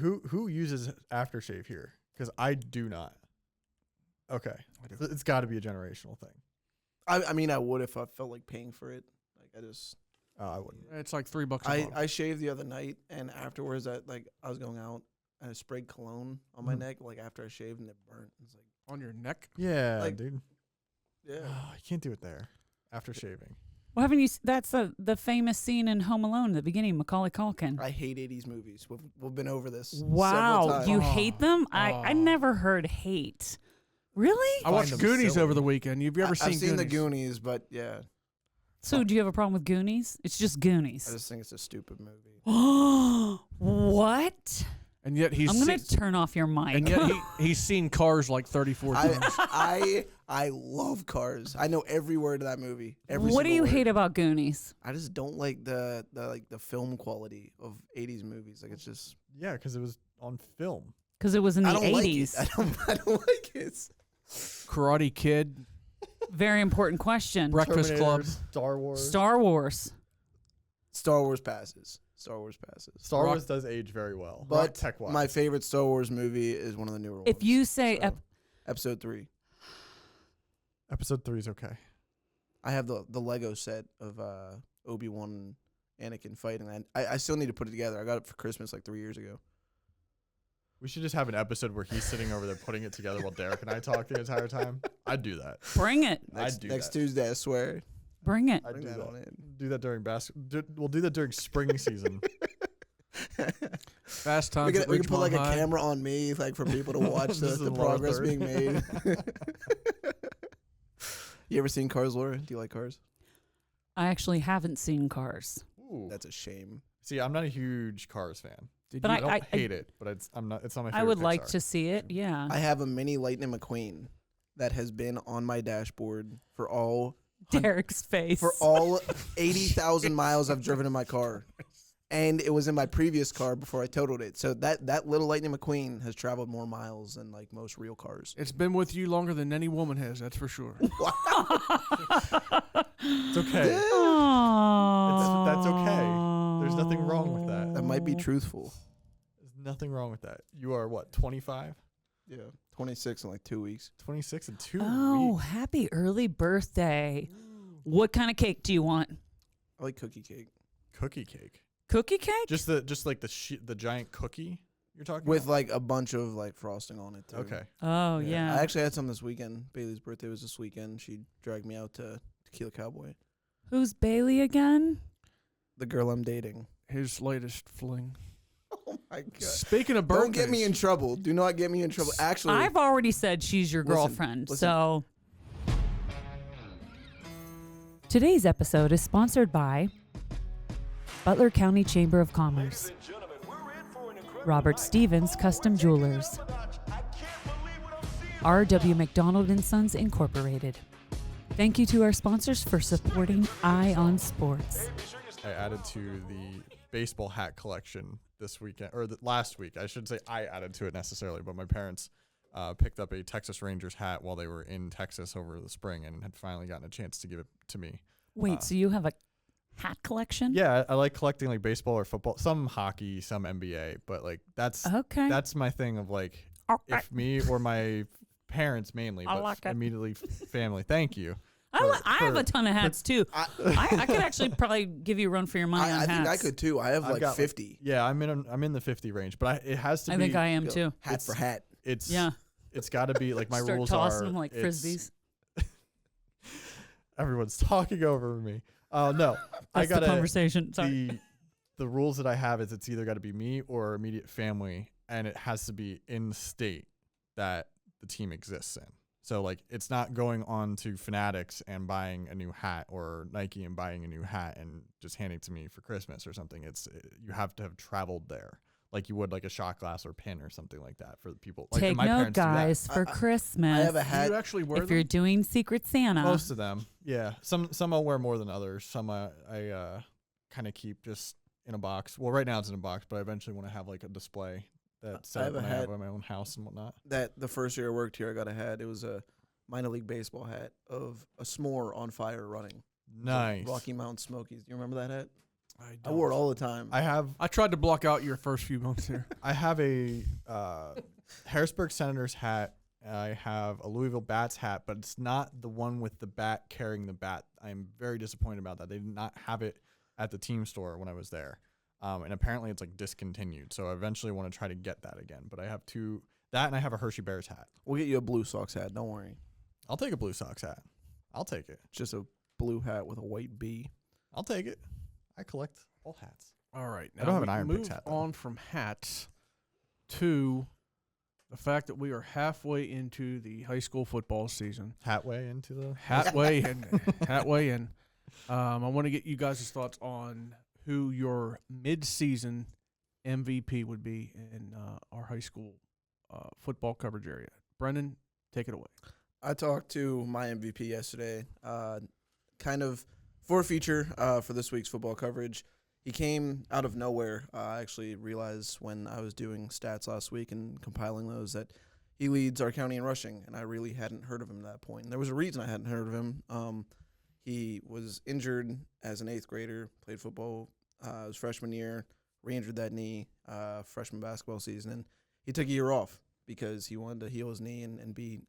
Who uses aftershave here? Because I do not. Okay. It's got to be a generational thing. I mean, I would if I felt like paying for it. Like, I just... I wouldn't. It's like $3 a bottle. I shaved the other night, and afterwards, I was going out, and I sprayed cologne on my neck, like, after I shaved, and it burnt. It's like... On your neck? Yeah, like, dude. Yeah. You can't do it there after shaving. Well, haven't you? That's the famous scene in Home Alone at the beginning. Macaulay Culkin. I hate 80s movies. We've been over this. Wow, several times. you hate them? I never heard hate. Really? I watched them Goonies silly. over the weekend. Have you ever seen I've seen Goonies? the Goonies, but yeah, So, do you have a problem with Goonies? It's just I Goonies. just think it's a stupid movie. What? And yet I'm going to turn off your mic. And yet he's seen Cars like 34 times. I love Cars. I know every word of that movie. What do you hate about Goonies? I just don't like the film quality of 80s movies. Like, it's just... Yeah, because it was on film. Because it was in the I don't 80s. like it. I don't like it. Karate Kid, Very important question. Breakfast Club. Star Wars. Star Wars. Star Wars passes. Star Wars passes. Star Wars does age very well. But tech-wise. my favorite Star Wars movie is one of the newer ones. If you say Episode 3. Episode 3 is okay. I have the Lego set of Obi-Wan and Anakin fighting. I still need to put it together. I got it for Christmas like 3 years ago. We should just have an episode where he's sitting over there putting it together while Derek and I talk the entire time. I'd do that. Bring it. Next Tuesday, I swear. Bring it. I'd Bring do that that. on in. Do that during basketball. We'll do that during spring season. Fast Times at We can put like Ridgemont a High. camera on me, like for people to watch This is the in lower progress third. being made. You ever seen Cars, Laura? Do you like Cars? I actually haven't seen Cars. Ooh. That's a shame. See, I'm not a huge Cars fan. But I don't hate it, but it's not my favorite. I would like Pixar. to see it. Yeah. I have a mini Lightning McQueen that has been on my dashboard for all Derek's face. for all 80,000 miles I've driven in my car. And it was in my previous car before I totaled it. So that little Lightning McQueen has traveled more miles than like most real cars. It's been with you longer than any woman has, that's for sure. It's okay. That's okay. There's nothing wrong with that. That might be truthful. There's nothing wrong with that. You are what, 25? Yeah. 26 in like 2 weeks. 26 in 2 Oh, weeks. happy early birthday. What kind of cake do you want? I like cookie cake. Cookie cake. Cookie cake? Just like the giant cookie you're talking With about? like a bunch of like frosting on it too. Okay. Oh, yeah. I actually had some this weekend. Bailey's birthday was this weekend. She dragged me out to Tequila Cowboy. Who's Bailey again? The girl I'm dating. His latest fling. Oh my god. Speaking of birthdays. Don't get me in trouble. Do not get me in trouble. Actually, I've already said she's your Listen, girlfriend. listen. So today's episode is sponsored by Butler County Chamber of Commerce, Robert Stevens Custom Jewelers, R.W. McDonald & Sons Incorporated. Thank you to our sponsors for supporting Eye on Sports. I added to the baseball hat collection this weekend, or last week. I shouldn't say I added to it necessarily, but my parents picked up a Texas Rangers hat while they were in Texas over the spring and had finally gotten a chance to give it to me. Wait, so you have a hat collection? Yeah, I like collecting like baseball or football, some hockey, some NBA, but like that's my thing of like if me or my parents mainly, I but like it. immediately family. Thank you. I have a ton of hats too. I could actually probably give you a run for your money on I hats. think I could too. I have I've like got 50. Yeah, I'm in the 50 range, but it has to I be. think I am too. Hat for hat. It's Yeah. got to be like my Start rules tossing are. them like it's- frisbees. Everyone's talking over me. No, That's I got the conversation. Sorry. The rules that I have is it's either got to be me or immediate family, and it has to be in the state that the team exists in. So like it's not going on to Fanatics and buying a new hat or Nike and buying a new hat and just handing it to me for Christmas or something. You have to have traveled there. Like you would like a shot glass or pin or something like that for the people. Like, Take my note, parents do that. guys, for Christmas. I have a Do hat. you actually wear if you're them? doing Secret Santa. Most of them, yeah. Some I'll wear more than others. Some I kind of keep just in a box. Well, right now it's in a box, but I eventually want to have like a display that's I have a when I hat. have my own house and whatnot. That the first year I worked here, I got a hat. It was a minor league baseball hat of a s'more on fire running. Nice. Rocky Mountain Smokies. Do you remember that hat? I wore it all the time. I tried to block out your first few months here. I have a Harrisburg Senators hat. I have a Louisville Bats hat, but it's not the one with the bat carrying the bat. I'm very disappointed about that. They did not have it at the team store when I was there. And apparently it's like discontinued. So I eventually want to try to get that again. But I have that and I have a Hershey Bears hat. We'll get you a Blue Sox hat. Don't worry. I'll take a Blue Sox hat. I'll take it. Just a blue hat with a white bee. I'll take it. I collect all hats. All right. Now I don't have an we Iron move Picks hat, though. on from hats to the fact that we are halfway into the high school football season. Hatway into the Halfway in. Halfway in. I want to get you guys' thoughts on who your mid-season MVP would be in our high school football coverage area. Brendan, take it away. I talked to my MVP yesterday, kind of for a feature for this week's football coverage. He came out of nowhere. I actually realized when I was doing stats last week and compiling those that he leads our county in rushing, and I really hadn't heard of him at that point. And there was a reason I hadn't heard of him. He was injured as an 8th grader, played football his freshman year, re-injured that knee freshman basketball season, and he took a year off because he wanted to heal his knee and be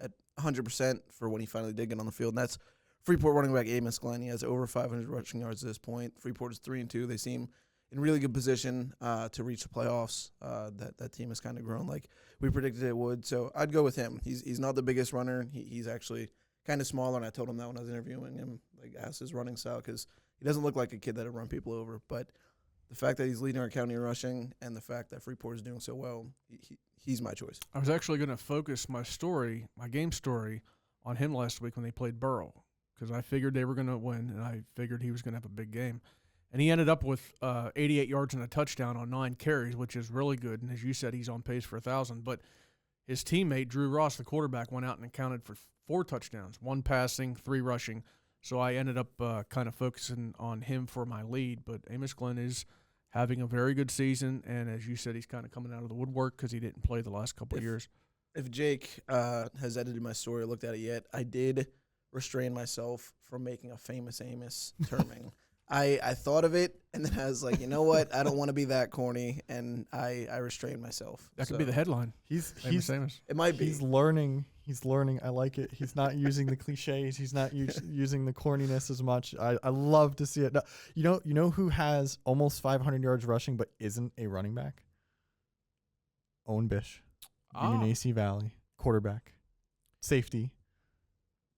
at 100% for when he finally did get on the field. And that's Freeport running back Amos Glenn. He has over 500 rushing yards at this point. Freeport is 3-2. They seem in really good position to reach the playoffs. That team has kind of grown like we predicted it would. So I'd go with him. He's not the biggest runner. He's actually kind of smaller, and I told him that when I was interviewing him, like asked his running style, because he doesn't look like a kid that would run people over. But the fact that he's leading our county in rushing and the fact that Freeport is doing so well, he's my choice. I was actually going to focus my game story, on him last week when they played Burrow, because I figured they were going to win, and I figured he was going to have a big game. And he ended up with 88 yards and a touchdown on 9 carries, which is really good. And as you said, he's on pace for 1,000. But his teammate, Drew Ross, the quarterback, went out and accounted for 4 touchdowns, 1 passing, 3 rushing. So I ended up kind of focusing on him for my lead. But Amos Glenn is having a very good season. And as you said, he's kind of coming out of the woodwork because he didn't play the last couple of years. If Jake has edited my story or looked at it yet, I did restrain myself from making a famous Amos terming. I thought of it, and then I was like, you know what? I don't want to be that corny, and I restrained myself. That could be the headline. He's It might be. He's learning. I like it. He's not using the cliches. He's not using the corniness as much. I love to see it. No, you know who has almost 500 yards rushing but isn't a running back? Owen Bish, Union AC Valley, quarterback, safety,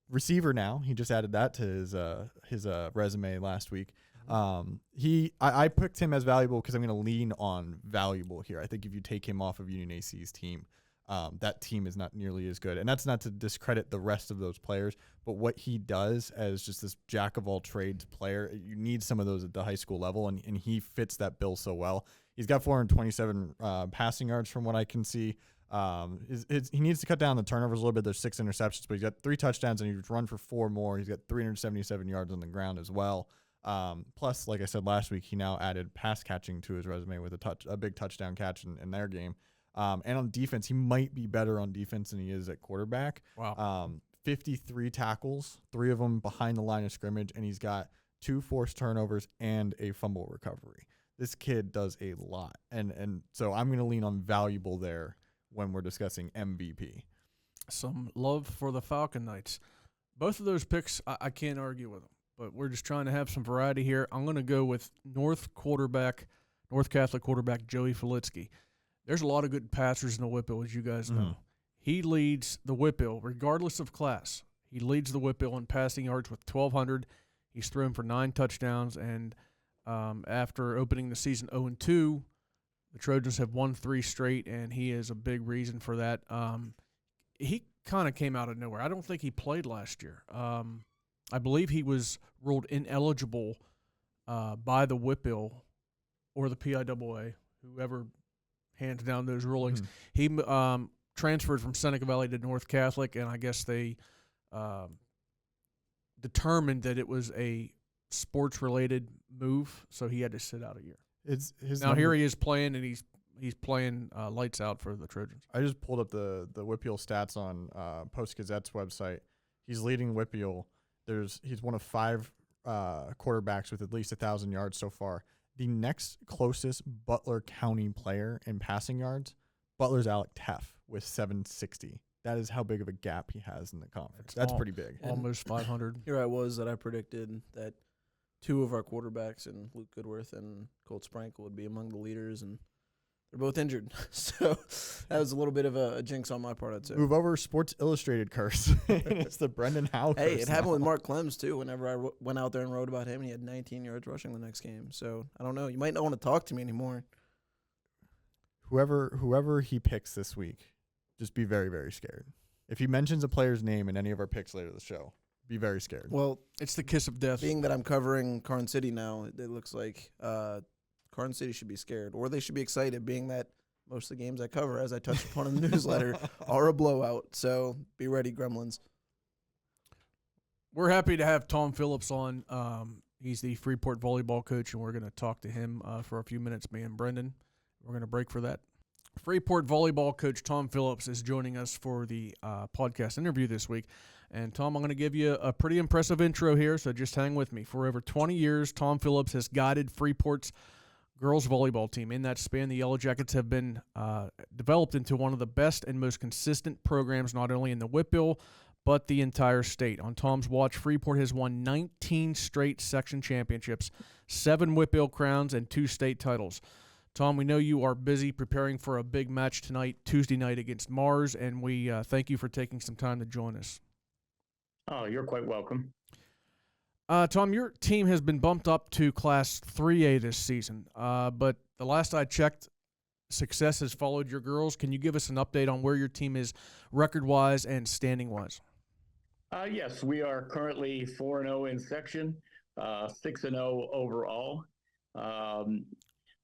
receiver. Now he just added that to his resume last week. I picked him as valuable because I'm going to lean on valuable here. I think if you take him off of Union AC's team, that team is not nearly as good. And that's not to discredit the rest of those players, but what he does as just this jack of all trades player, you need some of those at the high school level, and he fits that bill so well. He's got 427 passing yards from what I can see. He needs to cut down the turnovers a little bit. There's 6 interceptions, but he's got 3 touchdowns and he's run for 4 more. He's got 377 yards on the ground as well. Plus, like I said last week, he now added pass catching to his resume with a big touchdown catch in their game. And on defense, he might be better on defense than he is at quarterback. Wow. 53 tackles, 3 of them behind the line of scrimmage, and he's got 2 forced turnovers and a fumble recovery. This kid does a lot. And so I'm going to lean on valuable there when we're discussing MVP. Some love for the Falcon Knights. Both of those picks, I can't argue with them, but we're just trying to have some variety here. I'm going to go with North Catholic quarterback Joey Filitsky. There's a lot of good passers in the Whipple, as you guys know. He leads the Whipple, regardless of class. He leads the Whipple in passing yards with 1,200. He's thrown for 9 touchdowns, and after opening the season 0-2, the Trojans have won 3 straight, and he is a big reason for that. He kind of came out of nowhere. I don't think he played last year. I believe he was ruled ineligible by the Whipple or the PIAA, whoever hands down those rulings. He transferred from Seneca Valley to North Catholic, and I guess they determined that it was a sports-related move, so he had to sit out a year. Here he is playing, and he's playing lights out for the Trojans. I just pulled up the Whippeal stats on Post-Gazette's website. He's leading Whippeal. He's one of 5 quarterbacks with at least 1,000 yards so far. The next closest Butler County player in passing yards, Butler's Alec Teff with 760. That is how big of a gap he has in the conference. That's pretty big. Almost 500. Here I was that I predicted that two of our quarterbacks, in Luke Goodworth and Colt Sprankle, would be among the leaders, and they're both injured. So that was a little bit of a jinx on my part, I'd say. Move over Sports Illustrated curse. It's the Brendan Howe curse. Hey, it happened now. with Mark Clems, too. Whenever I went out there and wrote about him, and he had 19 yards rushing the next game. So I don't know. You might not want to talk to me anymore. Whoever he picks this week, just be very, very scared. If he mentions a player's name in any of our picks later in the show, be very scared. Well, It's the kiss of death. being that I'm covering Carn City now, it looks like Carn City should be scared, or they should be excited, being that most of the games I cover, as I touched upon in the newsletter, are a blowout. So be ready, Gremlins. We're happy to have Tom Phillips on. He's the Freeport volleyball coach, and we're going to talk to him for a few minutes, me and Brendan. We're going to break for that. Freeport volleyball coach Tom Phillips is joining us for the podcast interview this week. And, Tom, I'm going to give you a pretty impressive intro here, so just hang with me. For over 20 years, Tom Phillips has guided Freeport's girls volleyball team. In that span, the Yellow Jackets have been developed into one of the best and most consistent programs, not only in the Whitbill, but the entire state. On Tom's watch, Freeport has won 19 straight section championships, 7 Whitbill crowns, and 2 state titles. Tom, we know you are busy preparing for a big match tonight, Tuesday night against Mars, and we thank you for taking some time to join us. Oh, you're quite welcome. Tom, your team has been bumped up to Class 3A this season, but the last I checked, success has followed your girls. Can you give us an update on where your team is record-wise and standing-wise? Yes, we are currently 4-0 in section, 6-0 overall.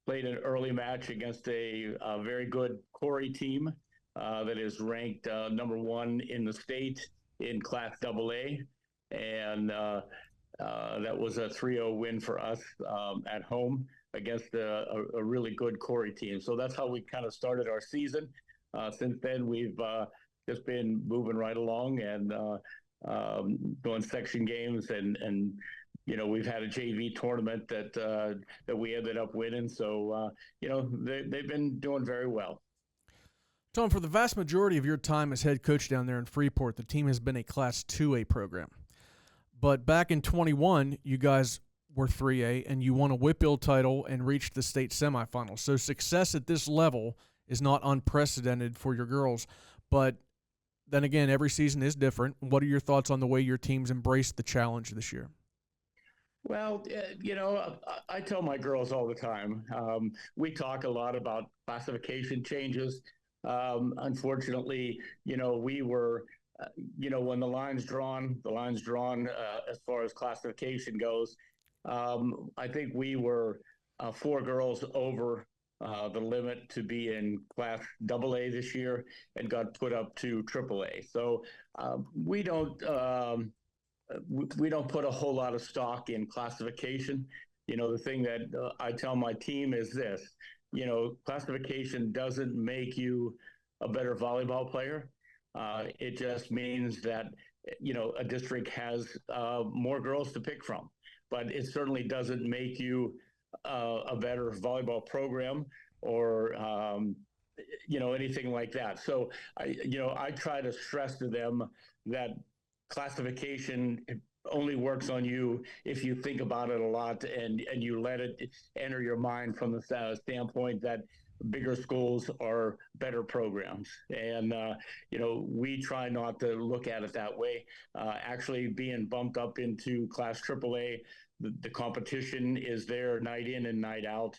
Played an early match against a very good Corey team that is ranked number 1 in the state in Class AA, and that was a 3-0 win for us at home against a really good Corey team. So that's how we kind of started our season. Since then, we've just been moving right along and going section games, and you know, we've had a JV tournament that we ended up winning. So you know, they've been doing very well. Tom, for the vast majority of your time as head coach down there in Freeport, the team has been a Class 2A program. But back in 21, you guys were 3A, and you won a Whitbill title and reached the state semifinals. So success at this level is not unprecedented for your girls. But then again, every season is different. What are your thoughts on the way your teams embraced the challenge this year? Well, you know, I tell my girls all the time, we talk a lot about classification changes. Unfortunately, you know, we were, you know, when the line's drawn as far as classification goes, I think we were 4 girls over the limit to be in Class AA this year and got put up to AAA. So we don't put a whole lot of stock in classification. You know, the thing that I tell my team is this: you know, classification doesn't make you a better volleyball player. It just means that, you know, a district has more girls to pick from, but it certainly doesn't make you a better volleyball program or, you know, anything like that. So, I try to stress to them that classification only works on you if you think about it a lot and you let it enter your mind from the standpoint that bigger schools are better programs. And, you know, we try not to look at it that way. Actually being bumped up into Class AAA, the competition is there night in and night out,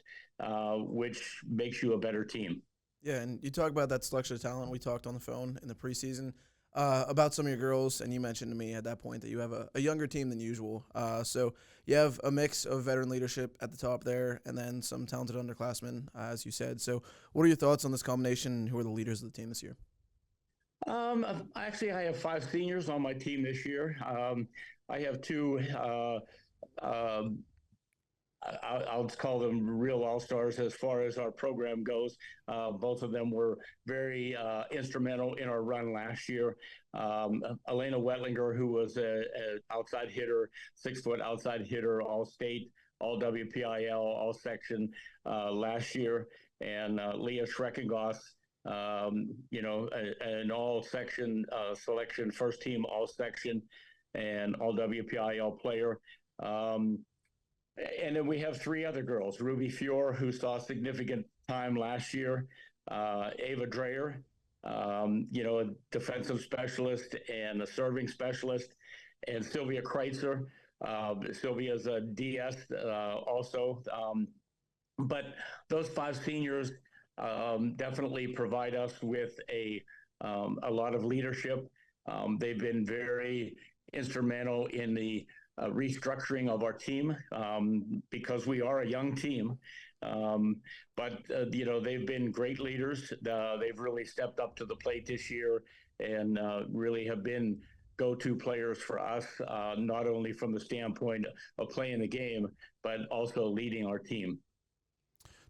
which makes you a better team. Yeah, and you talk about that selection of talent. We talked on the phone in the preseason about some of your girls, and you mentioned to me at that point that you have a younger team than usual. So you have a mix of veteran leadership at the top there and then some talented underclassmen, as you said. So what are your thoughts on this combination, and who are the leaders of the team this year? Actually, I have 5 seniors on my team this year. I have 2 I'll call them real all-stars as far as our program goes. Both of them were very instrumental in our run last year. Elena Wetlinger, who was a outside hitter, 6-foot outside hitter, all-state, all WPIL, all section last year, and Leah Schreckengoss, an all section selection, first team all section, and all WPIL player. And then we have 3 other girls: Ruby Fior, who saw significant time last year, Ava Dreyer, a defensive specialist and a serving specialist, and Sylvia Kreitzer. Sylvia's a DS also. But those 5 seniors definitely provide us with a lot of leadership. They've been very instrumental in the restructuring of our team because we are a young team. But they've been great leaders. They've really stepped up to the plate this year and really have been go-to players for us, not only from the standpoint of playing the game, but also leading our team.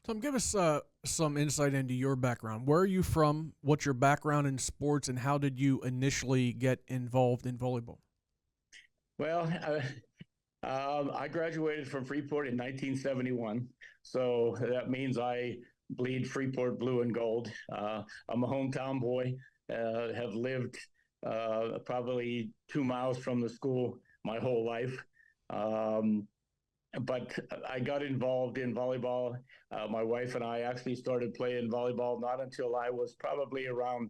Tom, give us some insight into your background. Where are you from? What's your background in sports, and how did you initially get involved in volleyball? Well, I graduated from Freeport in 1971, so that means I bleed Freeport blue and gold. I'm a hometown boy, have lived probably 2 miles from the school my whole life. But I got involved in volleyball. My wife and I actually started playing volleyball not until I was probably around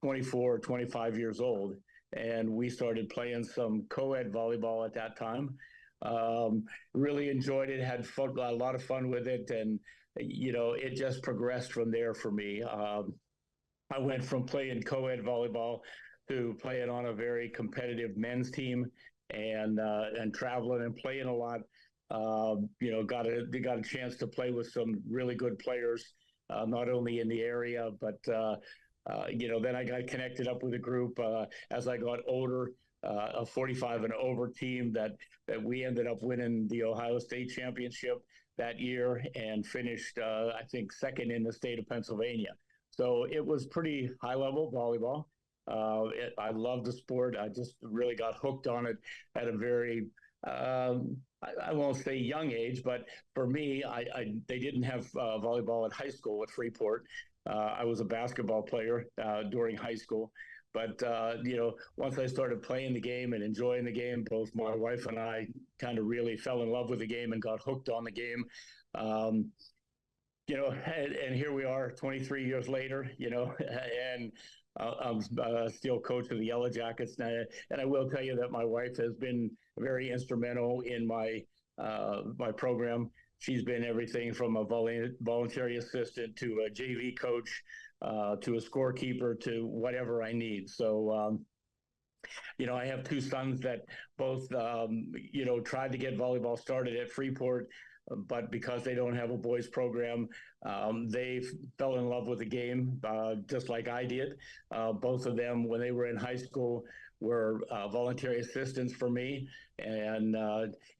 24 or 25 years old. And we started playing some co-ed volleyball at that time. Really enjoyed it, had fun, a lot of fun with it. And, it just progressed from there for me. I went from playing co-ed volleyball to playing on a very competitive men's team and traveling and playing a lot. Got a chance to play with some really good players, not only in the area, but then I got connected up with a group as I got older, a 45 and over team that we ended up winning the Ohio State Championship that year and finished, I think, second in the state of Pennsylvania. So it was pretty high level volleyball. I loved the sport. I just really got hooked on it at a very I won't say young age, but for me, they didn't have volleyball at high school at Freeport. I was a basketball player during high school. But, once I started playing the game and enjoying the game, both my wife and I kind of really fell in love with the game and got hooked on the game. And here we are 23 years later, and I'm still coach of the Yellow Jackets. And I will tell you that my wife has been very instrumental in my program. She's been everything from a voluntary assistant to a JV coach to a scorekeeper to whatever I need. So, I have 2 sons that both, tried to get volleyball started at Freeport, but because they don't have a boys program, they fell in love with the game just like I did. Both of them, when they were in high school, were voluntary assistants for me, and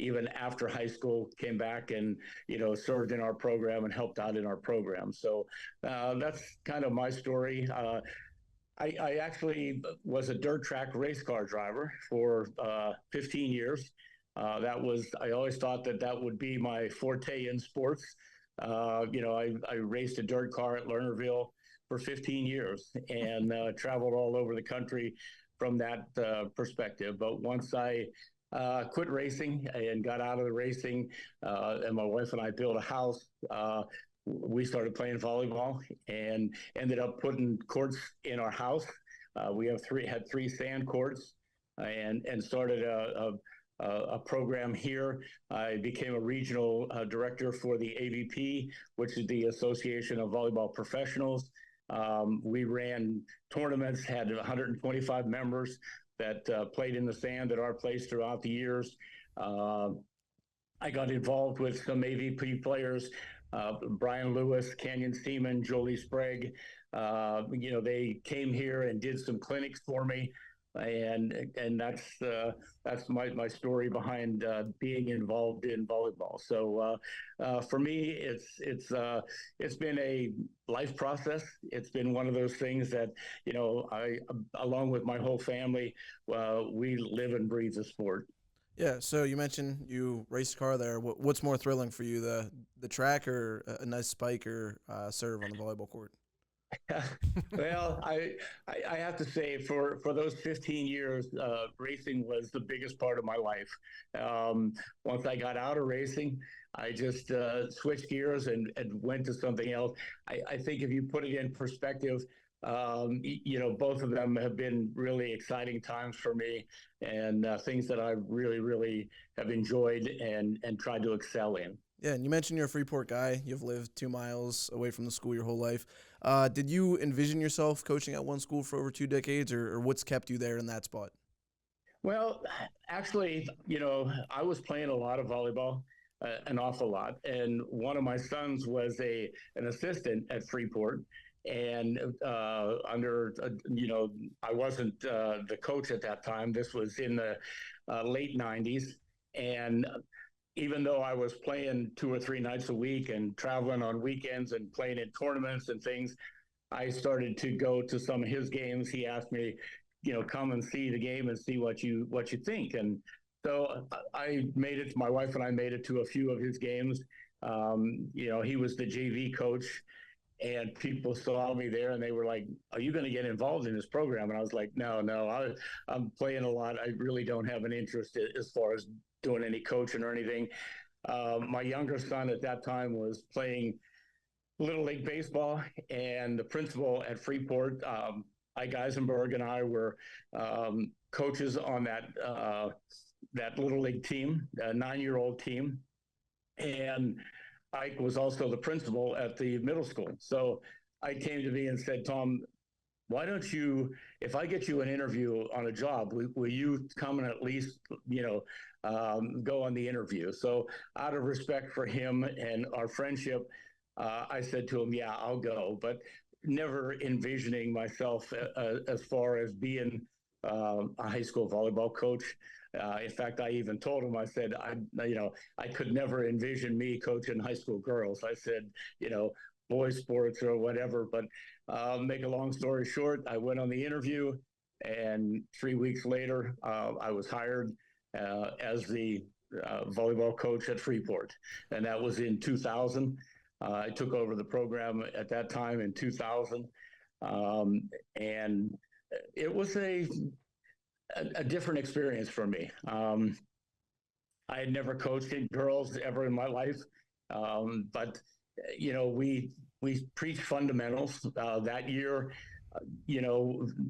even after high school came back and served in our program and helped out in our program. So that's kind of my story. I actually was a dirt track race car driver for 15 years. I always thought that would be my forte in sports. I raced a dirt car at Lernerville for 15 years and traveled all over the country from that perspective. But once I quit racing and got out of the racing, and my wife and I built a house, we started playing volleyball and ended up putting courts in our house. We had 3 sand courts and started a program here. I became a regional director for the AVP, which is the Association of Volleyball Professionals. We ran tournaments, had 125 members that played in the sand at our place throughout the years. I got involved with some AVP players, Brian Lewis, Canyon Seaman, Jolie Sprague. They came here and did some clinics for me. and that's my story behind being involved in volleyball. So for me, it's been a life process. It's been one of those things that I, along with my whole family, we live and breathe the sport. Yeah, so you mentioned you raced a car there. What's more thrilling for you, the track or a nice spike or serve on the volleyball court? Well, I have to say for those 15 years, racing was the biggest part of my life. Once I got out of racing, I just switched gears and went to something else. I think if you put it in perspective, both of them have been really exciting times for me, and things that I really have enjoyed and tried to excel in. Yeah, and you mentioned you're a Freeport guy. You've lived 2 miles away from the school your whole life. Did you envision yourself coaching at one school for over 2 decades, or what's kept you there in that spot? Well, actually, I was playing a lot of volleyball, an awful lot, and one of my sons was an assistant at Freeport, and I wasn't the coach at that time. This was in the late '90s, and even though I was playing 2 or 3 nights a week and traveling on weekends and playing in tournaments and things, I started to go to some of his games. He asked me, come and see the game and see what you think. And so I made it. My wife and I made it to a few of his games. He was the JV coach, and people saw me there and they were like, "Are you going to get involved in this program?" And I was like, "No, I'm playing a lot. I really don't have an interest as far as doing any coaching or anything." My younger son at that time was playing Little League Baseball, and the principal at Freeport, Ike Eisenberg, and I were coaches on that Little League team, a 9-year-old team. And Ike was also the principal at the middle school. So Ike came to me and said, "Tom, why don't you, if I get you an interview on a job, will you come and at least, go on the interview?" So out of respect for him and our friendship, I said to him, "Yeah, I'll go," but never envisioning myself as far as being a high school volleyball coach. In fact, I even told him, I said, I could never envision me coaching high school girls. I said, boys sports or whatever. But make a long story short, I went on the interview, and 3 weeks later, I was hired as the volleyball coach at Freeport, and that was in 2000. I took over the program at that time in 2000, and it was a different experience for me. I had never coached girls ever in my life, but we preached fundamentals. That year,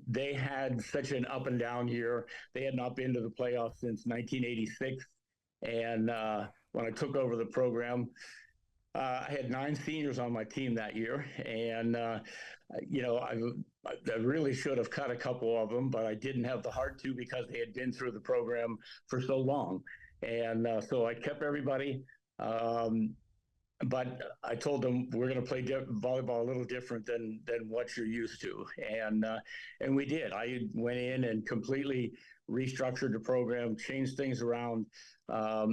they had such an up and down year. They had not been to the playoffs since 1986, and when I took over the program, I had 9 seniors on my team that year, and I really should have cut a couple of them, but I didn't have the heart to because they had been through the program for so long. And so I kept everybody, but I told them we're going to play volleyball a little different than what you're used to, and we did. I went in and completely restructured the program, changed things around. I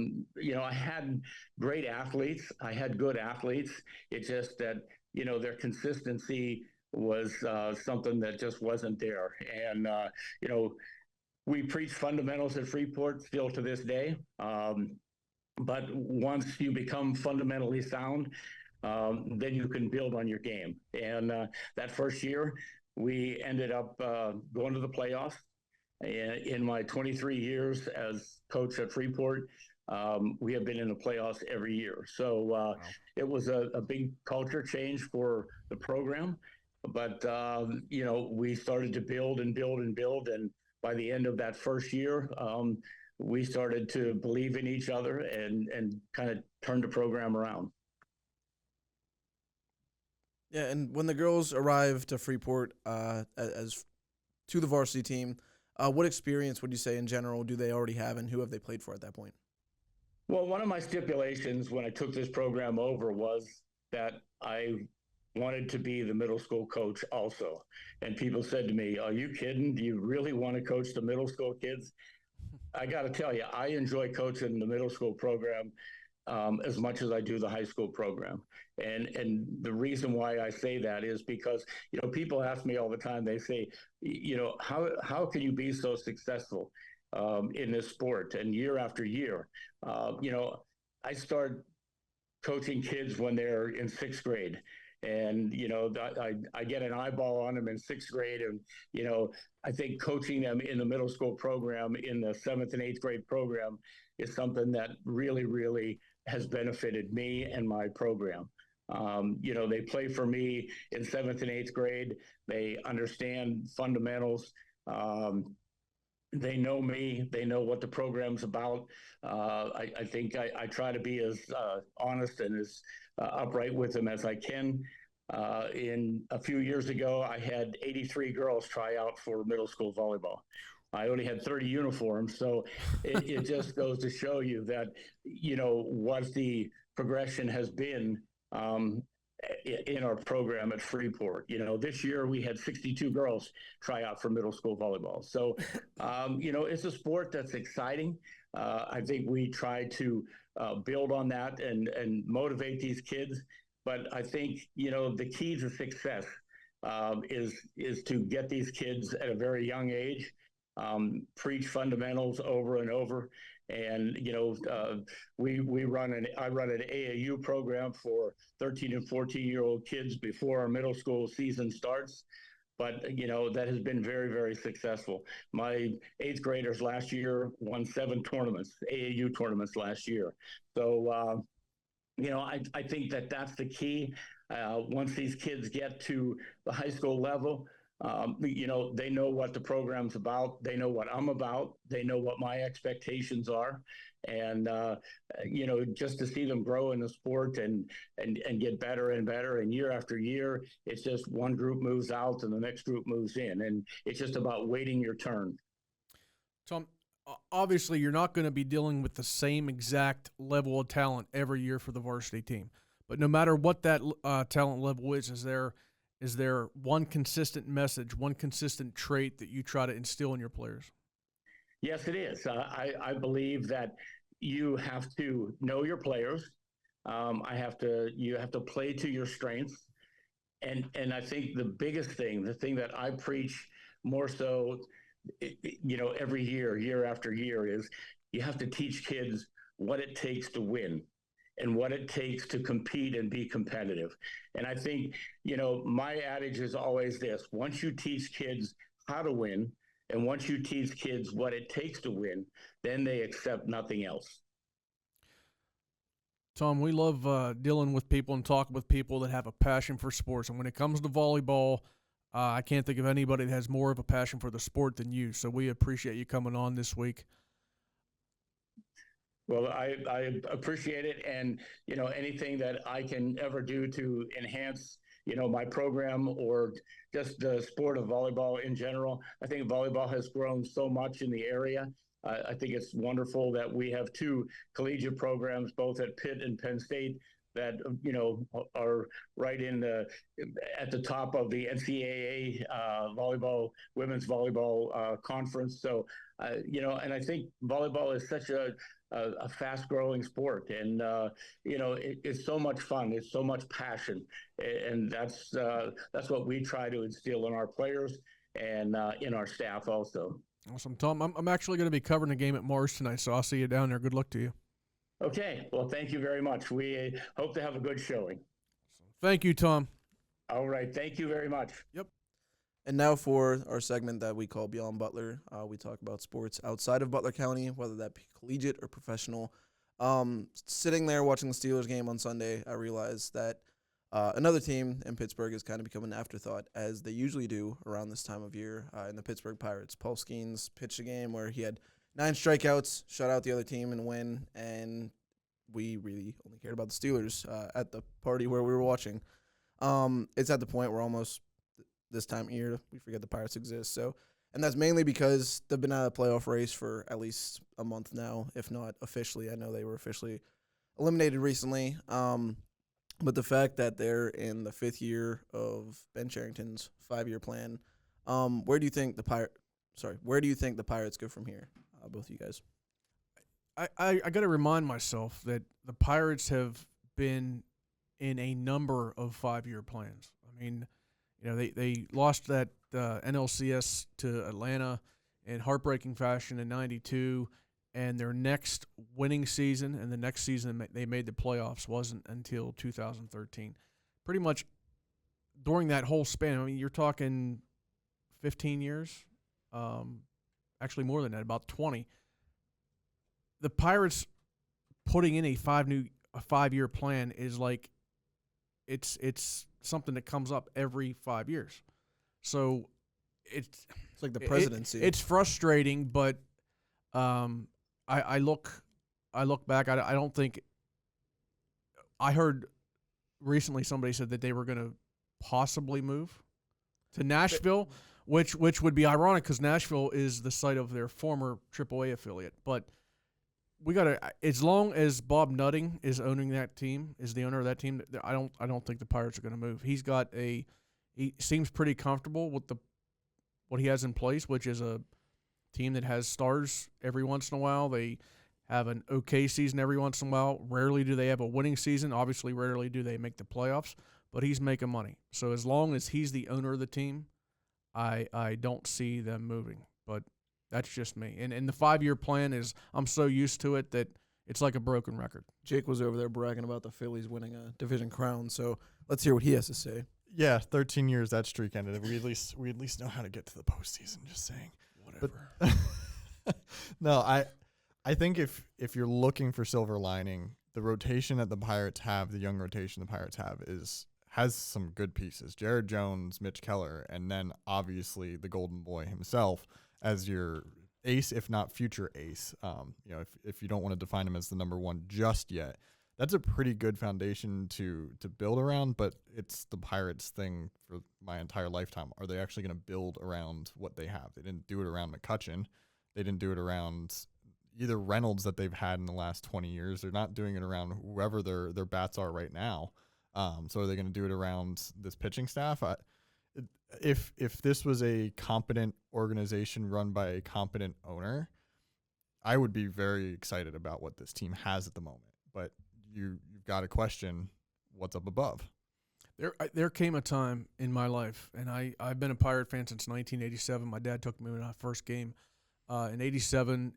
had great athletes. I had good athletes. It's just that, their consistency was something that just wasn't there. And, we preach fundamentals at Freeport still to this day. But once you become fundamentally sound, then you can build on your game. And that first year, we ended up going to the playoffs. In my 23 years as coach at Freeport, we have been in the playoffs every year. So wow. It was a big culture change for the program. But, we started to build and build and build. And by the end of that first year, we started to believe in each other and kind of turned the program around. Yeah, and when the girls arrived to Freeport as to the varsity team, what experience would you say in general do they already have, and who have they played for at that point? Well, one of my stipulations when I took this program over was that I wanted to be the middle school coach also. And people said to me, "Are you kidding? Do you really want to coach the middle school kids?" I got to tell you, I enjoy coaching the middle school program as much as I do the high school program. And the reason why I say that is because, people ask me all the time, they say, how can you be so successful in this sport and year after year? I start coaching kids when they're in sixth grade. And, I get an eyeball on them in sixth grade. And, I think coaching them in the middle school program, in the seventh and eighth grade program, is something that really, really has benefited me and my program. They play for me in seventh and eighth grade. They understand fundamentals. They know me. They know what the program's about. I think I try to be as honest and as upright with them as I can. In a few years ago, I had 83 girls try out for middle school volleyball. I only had 30 uniforms, so it just goes to show you that, what the progression has been in our program at Freeport. This year we had 62 girls try out for middle school volleyball. So, it's a sport that's exciting. I think we try to build on that and motivate these kids. But I think, the key to success is to get these kids at a very young age, preach fundamentals over and over. And, I run an AAU program for 13 and 14-year-old kids before our middle school season starts. But, that has been very, very successful. My eighth graders last year won 7 tournaments, AAU tournaments last year. So, I think that's the key. Once these kids get to the high school level, they know what the program's about. They know what I'm about. They know what my expectations are. And, just to see them grow in the sport and get better and better. And year after year, it's just one group moves out and the next group moves in. And it's just about waiting your turn. Tom, obviously you're not going to be dealing with the same exact level of talent every year for the varsity team. But no matter what that talent level is there one consistent message, one consistent trait that you try to instill in your players? Yes, it is. I believe that you have to know your players. You have to play to your strengths. And I think the biggest thing, the thing that I preach more so, every year after year, is you have to teach kids what it takes to win and what it takes to compete and be competitive. And I think, my adage is always this: once you teach kids how to win, and once you teach kids what it takes to win, then they accept nothing else. Tom, we love dealing with people and talking with people that have a passion for sports. And when it comes to volleyball, I can't think of anybody that has more of a passion for the sport than you. So we appreciate you coming on this week. Well, I appreciate it. And, anything that I can ever do to enhance, my program or just the sport of volleyball in general. I think volleyball has grown so much in the area. I think it's wonderful that we have 2 collegiate programs, both at Pitt and Penn State, that, are right at the top of the NCAA women's volleyball conference. So, and I think volleyball is such a fast-growing sport, and it's so much fun. It's so much passion, and that's what we try to instill in our players and in our staff also. Awesome, Tom. I'm actually going to be covering the game at Mars tonight, so I'll see you down there. Good luck to you. Okay. Well, thank you very much. We hope to have a good showing. Thank you, Tom. All right. Thank you very much. Yep. And now for our segment that we call Beyond Butler. We talk about sports outside of Butler County, whether that be collegiate or professional. Sitting there watching the Steelers game on Sunday, I realized that another team in Pittsburgh has kind of become an afterthought, as they usually do around this time of year, in the Pittsburgh Pirates. Paul Skeens pitched a game where he had 9 strikeouts, shut out the other team and win, and we really only cared about the Steelers at the party where we were watching. It's at the point where almost this time of year we forget the Pirates exist. So, and that's mainly because they've been out of the playoff race for at least a month now, if not officially. I know they were officially eliminated recently. But the fact that they're in the 5th year of Ben Cherington's 5-year plan, where do you think the Pirates go from here? Both of you guys. I got to remind myself that the Pirates have been in a number of 5-year plans. I mean, they lost that NLCS to Atlanta in heartbreaking fashion in '92, and their next winning season and the next season they made the playoffs wasn't until 2013. Pretty much during that whole span, I mean, you're talking 15 years, actually more than that, about 20. The Pirates putting in a 5-year plan is like it's something that comes up every 5 years. So it's like the presidency. It's frustrating, but I look back. I don't think I heard recently somebody said that they were going to possibly move to Nashville, which would be ironic because Nashville is the site of their former AAA affiliate. But we got to, as long as Bob Nutting is owning that team, is the owner of that team, I don't think the Pirates are going to move. He seems pretty comfortable with what he has in place, which is a team that has stars every once in a while. They have an okay season every once in a while. Rarely do they have a winning season. Obviously, rarely do they make the playoffs, but he's making money. So as long as he's the owner of the team, I don't see them moving. But that's just me. And the 5-year plan is, I'm so used to it that it's like a broken record. Jake was over there bragging about the Phillies winning a division crown, so let's hear what he has to say. Yeah, 13 years that streak ended. We at least know how to get to the postseason. Just saying. Whatever. But no, I think if you're looking for silver lining, the rotation that the Pirates have, the young rotation the Pirates have, has some good pieces. Jared Jones, Mitch Keller, and then obviously the Golden Boy himself as your ace, if not future ace. If you don't want to define him as the number one just yet, that's a pretty good foundation to build around. But it's the Pirates thing for my entire lifetime. Are they actually going to build around what they have? They didn't do it around McCutchen. They didn't do it around either Reynolds that they've had in the last 20 years. They're not doing it around whoever their bats are right now. So are they going to do it around this pitching staff? If this was a competent organization run by a competent owner, I would be very excited about what this team has at the moment. But you've got to question what's up above. There came a time in my life, and I've been a Pirate fan since 1987. My dad took me to my first game in '87.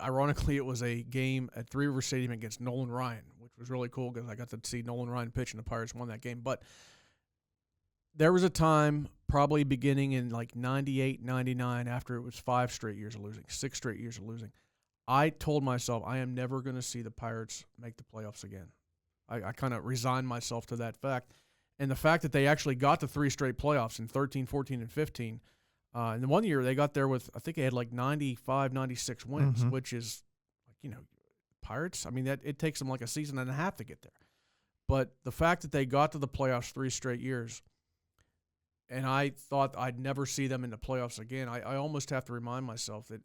Ironically, it was a game at Three River Stadium against Nolan Ryan, which was really cool because I got to see Nolan Ryan pitch, and the Pirates won that game. But there was a time, probably beginning in like 98, 99, after it was 6 straight years of losing. I told myself I am never going to see the Pirates make the playoffs again. I kind of resigned myself to that fact. And the fact that they actually got to 3 straight playoffs in 13, 14, and 15. And the one year they got there with, I think they had like 95, 96 wins, which is, like, Pirates. I mean, it takes them like a season and a half to get there. But the fact that they got to the playoffs 3 straight years, and I thought I'd never see them in the playoffs again, I almost have to remind myself that,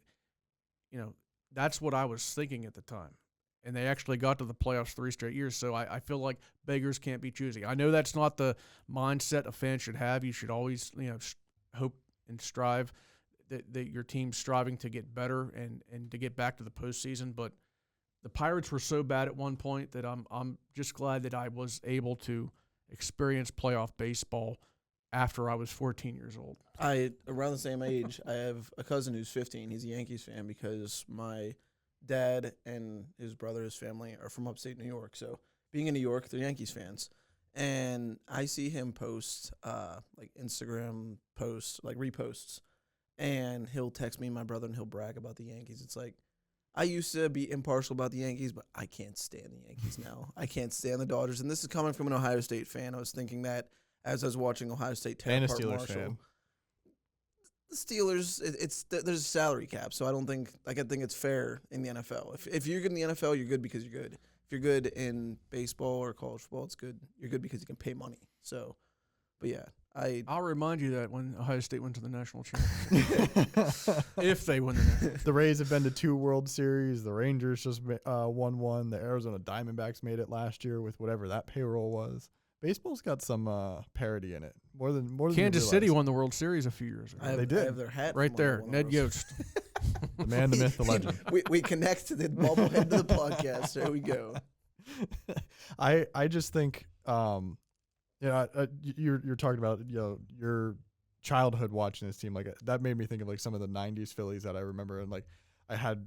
that's what I was thinking at the time. And they actually got to the playoffs 3 straight years, so I feel like beggars can't be choosy. I know that's not the mindset a fan should have. You should always, hope and strive that your team's striving to get better and to get back to the postseason. But the Pirates were so bad at one point that I'm just glad that I was able to experience playoff baseball after I was 14 years old. Around the same age, I have a cousin who's 15. He's a Yankees fan because my dad and his brother, his family, are from upstate New York. So being in New York, they're Yankees fans. And I see him post like Instagram posts, like reposts, and he'll text me and my brother and he'll brag about the Yankees. It's like, I used to be impartial about the Yankees, but I can't stand the Yankees now. I can't stand the Dodgers. And this is coming from an Ohio State fan. I was thinking that as I was watching Ohio State tear apart Steelers Marshall. fan. The Steelers, there's a salary cap, so I think it's fair in the NFL. If you're good in the NFL, you're good because you're good. If you're good in baseball or college football, it's good. You're good because you can pay money. So, but yeah, I'll remind you that when Ohio State went to the national championship, if they win the national. The Rays have been to 2 World Series. The Rangers just won one. The Arizona Diamondbacks made it last year with whatever that payroll was. Baseball's got some parity in it. More than Kansas City won the World Series a few years ago. They did. I have their hat Right from there, one of Ned those. Yost. The man, the myth, the legend. we connect to the bobblehead to the podcast. There we go. I just think you're talking about your childhood watching this team, like that made me think of like some of the 90s Phillies that I remember, and like I had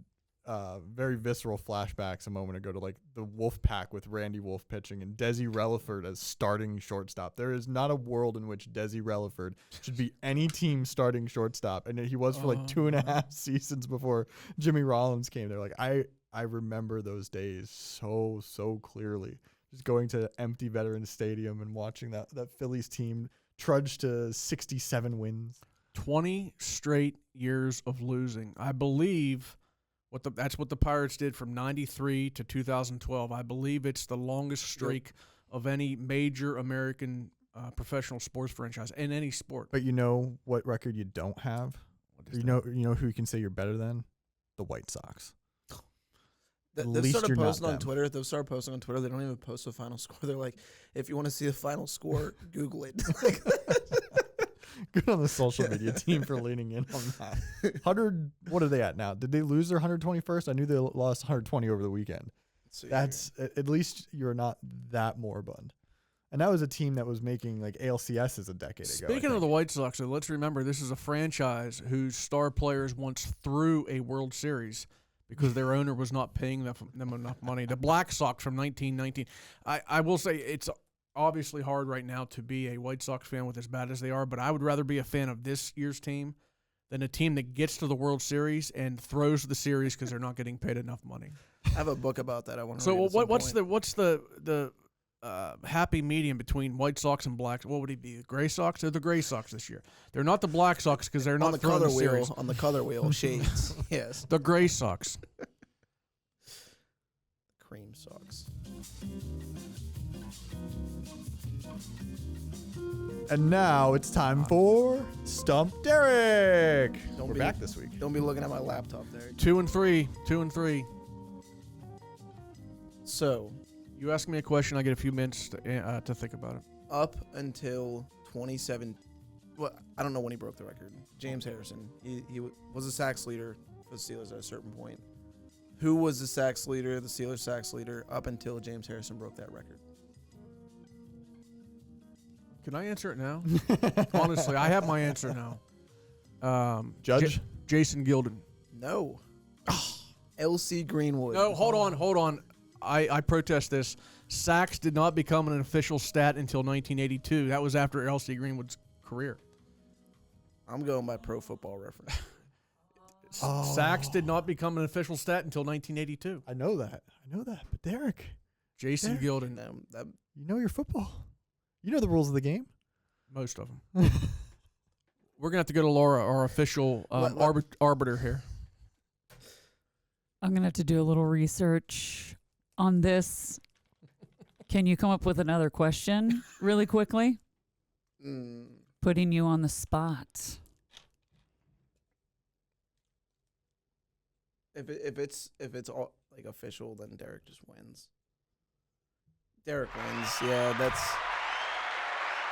very visceral flashbacks a moment ago to like the Wolf Pack with Randy Wolf pitching and Desi Relaford as starting shortstop. There is not a world in which Desi Relaford should be any team starting shortstop, and he was for like 2.5 seasons before Jimmy Rollins came there. Like I remember those days so clearly. Just going to empty Veterans Stadium and watching that Phillies team trudge to 67 wins. 20 straight years of losing. I believe that's what the Pirates did from 93 to 2012. I believe it's the longest streak of any major American professional sports franchise in any sport. But you know what record you don't have? You know who you can say you're better than? The White Sox. They've started posting on Twitter. They don't even post the final score. They're like, if you want to see the final score, Google it. Good on the social media team for leaning in on that. 100. What are they at now? Did they lose their 121st? I knew they lost 120 over the weekend. That's at least you're not that moribund. And that was a team that was making like ALCSs a decade ago. Speaking of the White Sox, let's remember this is a franchise whose star players once threw a World Series because their owner was not paying them enough money. The Black Sox from 1919. I will say it's obviously hard right now to be a White Sox fan with as bad as they are, but I would rather be a fan of this year's team than a team that gets to the World Series and throws the series because they're not getting paid enough money. I have a book about that I want to read. So what's the happy medium between White Sox and Black? What would he be? The Gray Sox? They're the Gray Sox this year. They're not the Black Sox because they're not throwing the series. On the color wheel, shades. Yes. The Gray Sox. Cream Sox. And now it's time for Stump Derek. We're back this week. Don't be looking at my laptop, Derek. 2 and 3. 2 and 3. So, you ask me a question, I get a few minutes to think about it. Up until 27, well, I don't know when he broke the record. James Harrison, he was a sacks leader for the Steelers at a certain point. Who was the sacks leader, the Steelers sacks leader, up until James Harrison broke that record? Can I answer it now? Honestly, I have my answer now. Judge? Jason Gilden. No. L.C. Greenwood. No, hold on. I protest this. Sacks did not become an official stat until 1982. That was after L.C. Greenwood's career. I'm going by Pro Football Reference. Sacks did not become an official stat until 1982. I know that. But Derek. Jason Gilden. You know your football. You know the rules of the game. Most of them. We're going to have to go to Laura, our official arbiter here. I'm going to have to do a little research on this. Can you come up with another question really quickly? Putting you on the spot. If it's all like official, then Derek just wins. Derek wins. Yeah,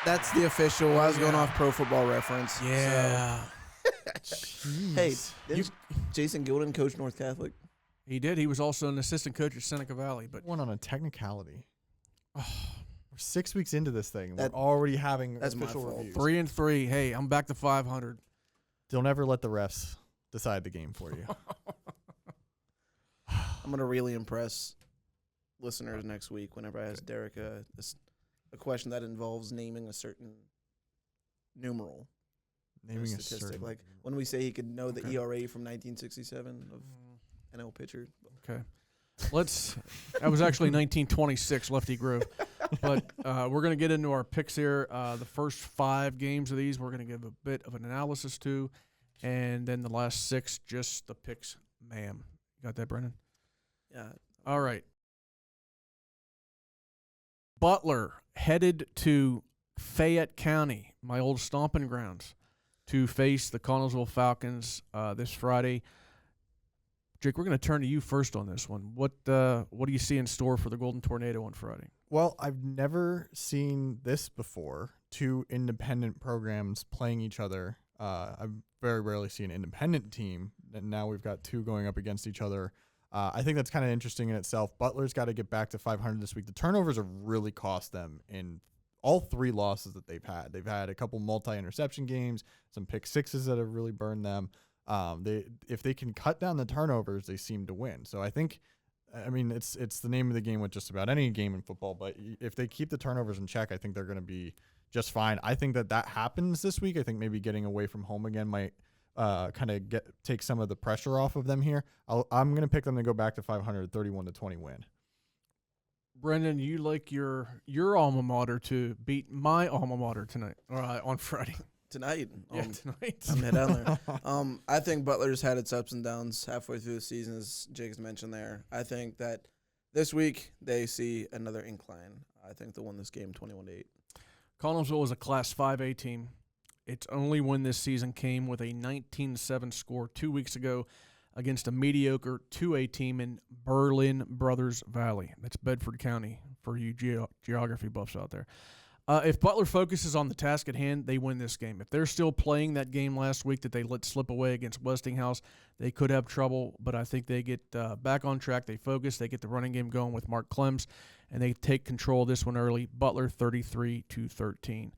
that's the official. I was going off Pro Football Reference. Yeah. So. Hey, Jason Gilden coach North Catholic? He did. He was also an assistant coach at Seneca Valley. But one on a technicality. We're 6 weeks into this thing. We're already having official reviews. 3 and 3. Hey, I'm back to 500. Don't ever let the refs decide the game for you. I'm going to really impress listeners next week whenever I ask Derek a question that involves naming a certain numeral. Naming a statistic. certain like when we say he could know the ERA from 1967 of NL pitcher. Okay. That was actually 1926, Lefty Grove. But we're going to get into our picks here. The first 5 games of these we're going to give a bit of an analysis to. And then the last 6, just the picks, ma'am. You got that, Brennan? Yeah. All right. Butler headed to Fayette County, my old stomping grounds, to face the Connellsville Falcons this Friday. Jake, we're going to turn to you first on this one. What do you see in store for the Golden Tornado on Friday? Well, I've never seen this before. Two independent programs playing each other. I've very rarely seen an independent team, and now we've got two going up against each other. I think that's kind of interesting in itself. Butler's got to get back to 500 this week. The turnovers have really cost them in all three losses that they've had. They've had a couple multi-interception games, some pick sixes that have really burned them. If they can cut down the turnovers, they seem to win. So I think, it's the name of the game with just about any game in football. But if they keep the turnovers in check, I think they're going to be just fine. I think that happens this week. I think maybe getting away from home again might kind of take some of the pressure off of them here. I'm going to pick them to go back to 500, 31-20 win. Brendan, you like your alma mater to beat my alma mater tonight on Friday. Tonight. Tonight. I'm head down there. I think Butler's had its ups and downs halfway through the season, as Jake's mentioned there. I think that this week they see another incline. I think they'll win this game 21-8. Connellsville is a Class 5A team. Its only win this season came with a 19-7 score 2 weeks ago against a mediocre 2A team in Berlin Brothers Valley. That's Bedford County for you geography buffs out there. If Butler focuses on the task at hand, they win this game. If they're still playing that game last week that they let slip away against Westinghouse, they could have trouble, but I think they get back on track. They focus. They get the running game going with Mark Clems, and they take control of this one early. Butler 33-13.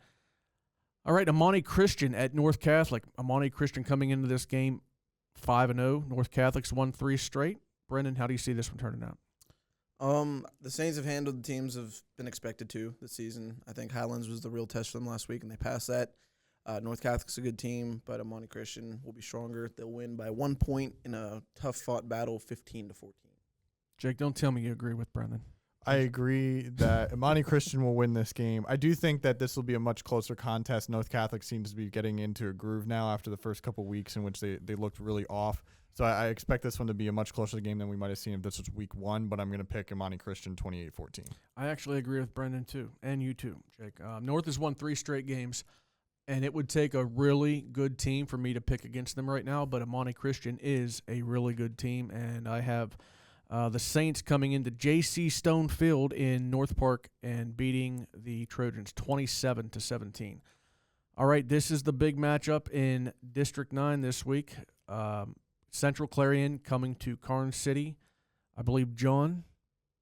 All right, Amani Christian at North Catholic. Amani Christian coming into this game 5-0. North Catholic's won 3 straight. Brendan, how do you see this one turning out? The Saints have handled the teams have been expected to this season. I think Highlands was the real test for them last week, and they passed that. North Catholic's a good team, but Amani Christian will be stronger. They'll win by 1 point in a tough-fought battle, 15-14. Jake, don't tell me you agree with Brendan. I agree that Amani Christian will win this game. I do think that this will be a much closer contest. North Catholic seems to be getting into a groove now after the first couple weeks in which they looked really off. So I expect this one to be a much closer game than we might have seen if this was week 1, but I'm going to pick Amani Christian 28-14. I actually agree with Brendan, too, and you too, Jake. North has won 3 straight games, and it would take a really good team for me to pick against them right now, but Amani Christian is a really good team, and I have the Saints coming into J.C. Stone Field in North Park and beating the Trojans 27-17. All right, this is the big matchup in District 9 this week. Central Clarion coming to Karnes City. I believe John,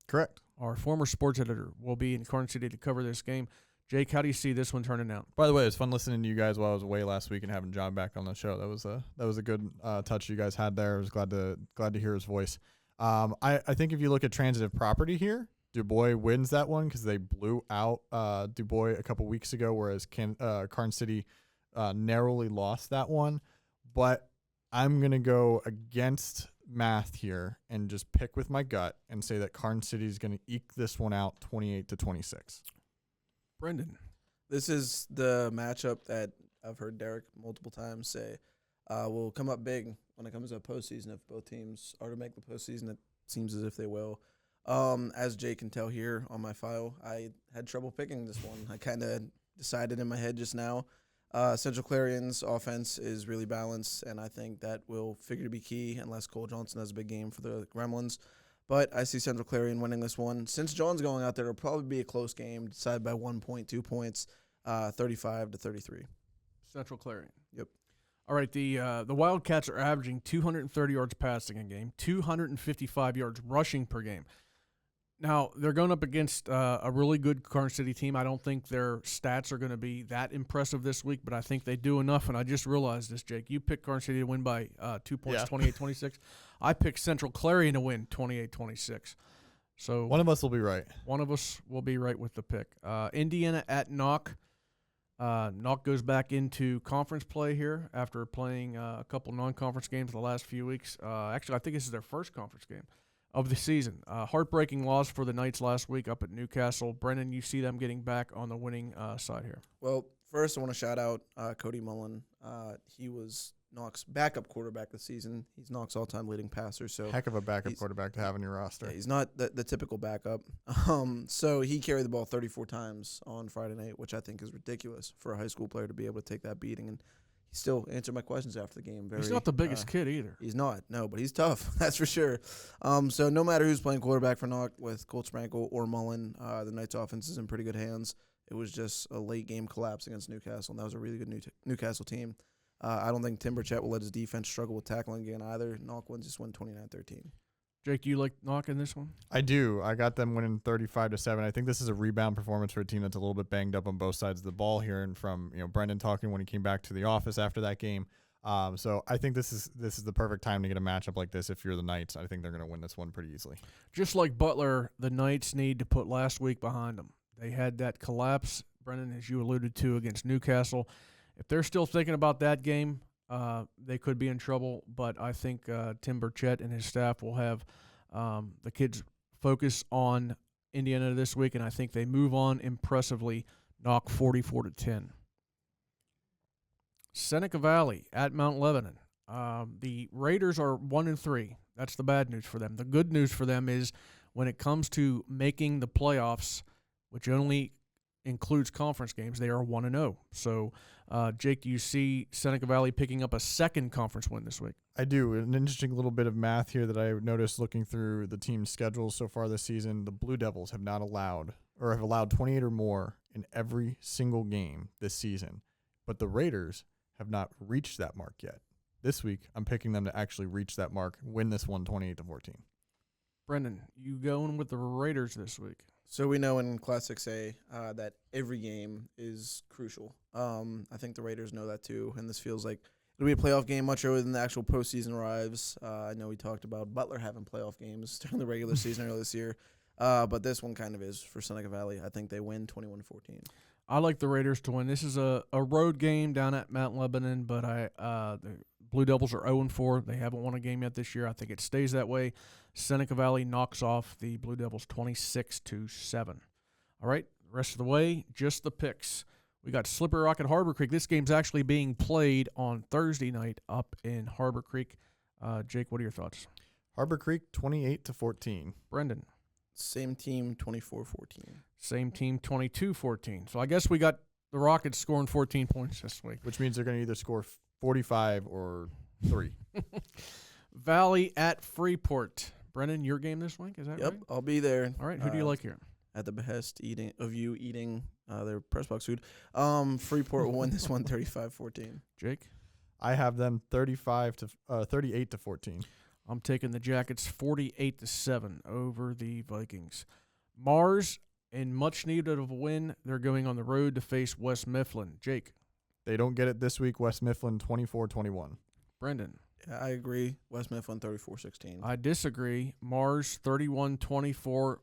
Correct. our former sports editor, will be in Karnes City to cover this game. Jake, how do you see this one turning out? By the way, it was fun listening to you guys while I was away last week and having John back on the show. That was a good touch you guys had there. I was glad to hear his voice. I think if you look at transitive property here, Du Bois wins that one because they blew out Du Bois a couple weeks ago, whereas Karnes City narrowly lost that one. But I'm going to go against math here and just pick with my gut and say that Karnes City is going to eke this one out 28-26. Brendan. This is the matchup that I've heard Derek multiple times say will come up big when it comes to postseason. If both teams are to make the postseason, it seems as if they will. As Jay can tell here on my file, I had trouble picking this one. I kind of decided in my head just now. Central Clarion's offense is really balanced, and I think that will figure to be key unless Cole Johnson has a big game for the Gremlins. But I see Central Clarion winning this one. Since John's going out there, it'll probably be a close game, decided by 1 point, 2 points, 35-33. Central Clarion. Yep. All right, the Wildcats are averaging 230 yards passing a game, 255 yards rushing per game. Now, they're going up against a really good Karnes City team. I don't think their stats are going to be that impressive this week, but I think they do enough. And I just realized this, Jake. You picked Karnes City to win by 2 points, 28-26. I picked Central Clarion to win 28-26. So one of us will be right. One of us will be right with the pick. Indiana at Knock. Knock goes back into conference play here after playing a couple non-conference games the last few weeks. Actually, I think this is their first conference game of the season. Heartbreaking loss for the Knights last week up at Newcastle. Brendan, you see them getting back on the winning side here. Well, first I want to shout out Cody Mullen. He was Knox' backup quarterback this season. He's Knox' all-time leading passer. So Heck of a backup quarterback to have in your roster. yeah, he's not the typical backup. So he carried the ball 34 times on Friday night, which I think is ridiculous for a high school player to be able to take that beating. And he still answered my questions after the game. He's not the biggest kid either. He's not, no, but he's tough. That's for sure. So no matter who's playing quarterback for Knox, with Colt Sprankle or Mullen, the Knights' offense is in pretty good hands. It was just a late game collapse against Newcastle, and that was a really good Newcastle team. I don't think Tim Burchett will let his defense struggle with tackling again either. Knock just won 29-13. Jake, do you like Knock in this one? I do. I got them winning 35-7. I think this is a rebound performance for a team that's a little bit banged up on both sides of the ball here, and from Brendan talking when he came back to the office after that game. So I think this is the perfect time to get a matchup like this. If you're the Knights, I think they're going to win this one pretty easily. Just like Butler, the Knights need to put last week behind them. They had that collapse, Brendan, as you alluded to, against Newcastle. If they're still thinking about that game, they could be in trouble. But I think Tim Burchett and his staff will have the kids focus on Indiana this week, and I think they move on impressively, knock 44-10. Seneca Valley at Mount Lebanon. The Raiders are 1-3. That's the bad news for them. The good news for them is when it comes to making the playoffs, which only includes conference games, they are 1-0. So, Jake, do you see Seneca Valley picking up a second conference win this week? I do. An interesting little bit of math here that I noticed looking through the team's schedules so far this season. The Blue Devils have allowed 28 or more in every single game this season, but the Raiders have not reached that mark yet. This week, I'm picking them to actually reach that mark, win this one 28-14. Brendan, you going with the Raiders this week? So we know in Class 6A that every game is crucial. I think the Raiders know that too, and this feels like it'll be a playoff game much earlier than the actual postseason arrives. I know we talked about Butler having playoff games during the regular season earlier this year, but this one kind of is for Seneca Valley. I think they win 21-14. I like the Raiders to win. This is a road game down at Mount Lebanon, but the Blue Devils are 0-4. They haven't won a game yet this year. I think it stays that way. Seneca Valley knocks off the Blue Devils 26-7. All right, the rest of the way, just the picks. We got Slippery Rock at Harbor Creek. This game's actually being played on Thursday night up in Harbor Creek. Jake, what are your thoughts? Harbor Creek 28-14. Brendan. Same team, 24-14. Same team, 22-14. So I guess we got the Rockets scoring 14 points this week. Which means they're going to either score 45 or 3. Valley at Freeport. Brendan, your game this week, is that right? Yep, I'll be there. All right, who do you like here? At the behest of you eating their press box food. Freeport will win this one 35-14. Jake? I have them 38-14. I'm taking the Jackets 48-7 over the Vikings. Mars, in much needed of a win, they're going on the road to face West Mifflin. Jake? They don't get it this week. West Mifflin 24-21. Brendan? Yeah, I agree. West Mifflin 34-16. I disagree. Mars 31-24.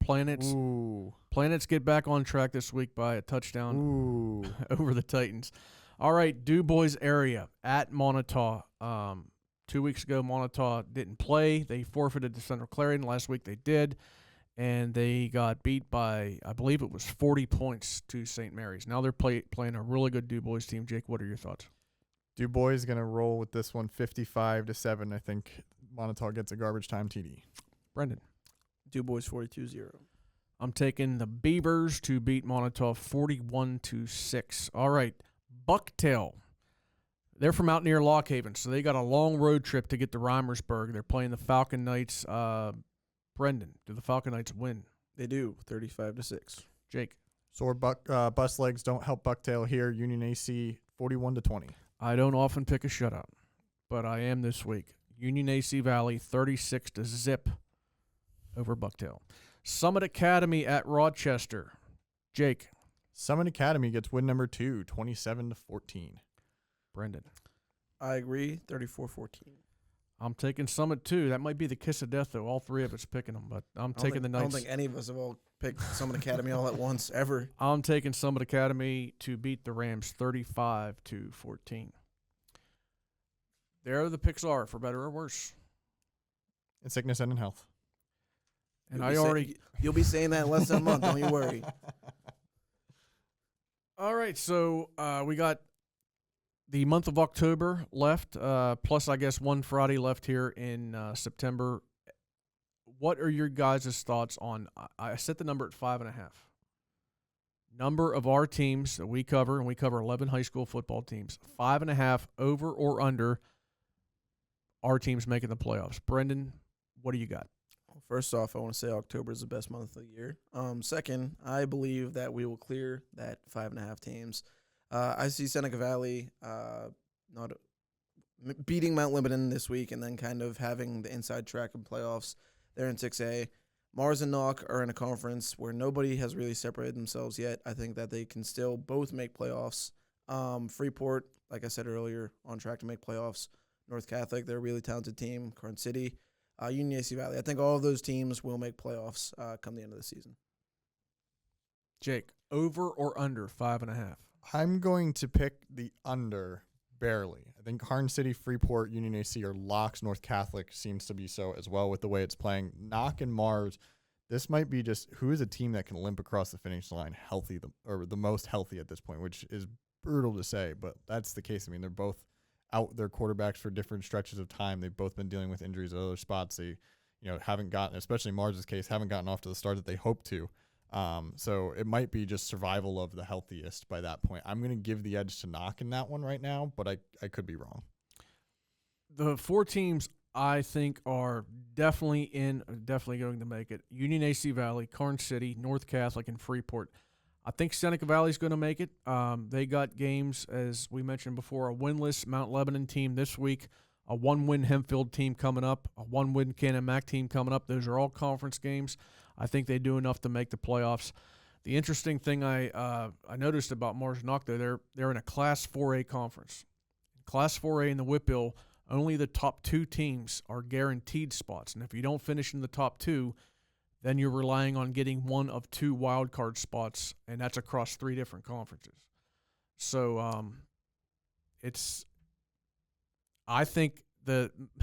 Planets get back on track this week by a touchdown over the Titans. All right, DuBois area at Montauk. 2 weeks ago, Montauk didn't play. They forfeited to Central Clarion. Last week they did, and they got beat by, I believe it was 40 points to St. Mary's. Now they're playing a really good DuBois team. Jake, what are your thoughts? DuBois is going to roll with this one 55-7. I think Montauk gets a garbage time TD. Brendan? DuBois 42-0. I'm taking the Beavers to beat Montauk 41-6. All right, Bucktail. They're from out near Lock Haven, so they got a long road trip to get to Reimersburg. They're playing the Falcon Knights. Brendan, do the Falcon Knights win? They do, 35-6. Jake? Sore bus legs don't help Bucktail here. Union AC 41-20. I don't often pick a shutout, but I am this week. Union AC Valley 36-0 over Bucktail. Summit Academy at Rochester. Jake? Summit Academy gets win number 2, 27-14. Brendan? I agree, 34-14. I'm taking Summit too. That might be the kiss of death, though. All three of us picking them, but I'm taking the Knights. I don't think any of us have all picked Summit Academy all at once, ever. I'm taking Summit Academy to beat the Rams 35-14. There the picks are, for better or worse. In sickness and in health. And you'll be saying that in less than a month, don't you worry. All right, so we got the month of October left, plus I guess one Friday left here in September. What are your guys' thoughts on? I set the number at 5.5. Number of our teams that we cover, and we cover 11 high school football teams. 5.5 over or under our teams making the playoffs. Brendan, what do you got? Well, first off, I want to say October is the best month of the year. Second, I believe that we will clear that 5.5 teams. I see Seneca Valley not beating Mount Lebanon this week and then kind of having the inside track in playoffs. They're in 6A. Mars and Knock are in a conference where nobody has really separated themselves yet. I think that they can still both make playoffs. Freeport, like I said earlier, on track to make playoffs. North Catholic, they're a really talented team. Karn City, Union AC Valley. I think all of those teams will make playoffs come the end of the season. Jake, over or under 5.5? I'm going to pick the under barely. I think Karn City, Freeport, Union AC are locks. North Catholic seems to be so as well with the way it's playing. Knock and Mars, this might be just who is a team that can limp across the finish line healthy, or the most healthy at this point, which is brutal to say, but that's the case. I mean, they're both out their quarterbacks for different stretches of time. They've both been dealing with injuries at other spots. They, haven't gotten, especially Mars's case, haven't gotten off to the start that they hoped to. So it might be just survival of the healthiest by that point. I'm going to give the edge to Knock in that one right now, but I could be wrong. The 4 teams I think are definitely going to make it. Union AC Valley, Karn City, North Catholic, and Freeport. I think Seneca Valley is going to make it. They got games, as we mentioned before, a winless Mount Lebanon team this week, a 1-win Hempfield team coming up, a 1-win Cannon Mac team coming up. Those are all conference games. I think they do enough to make the playoffs. The interesting thing I noticed about Mars Knock, though, they're in a Class 4A conference. Class 4A in the Whitbill, only the top 2 teams are guaranteed spots. And if you don't finish in the top 2, then you're relying on getting one of 2 wild card spots, and that's across 3 different conferences. So I think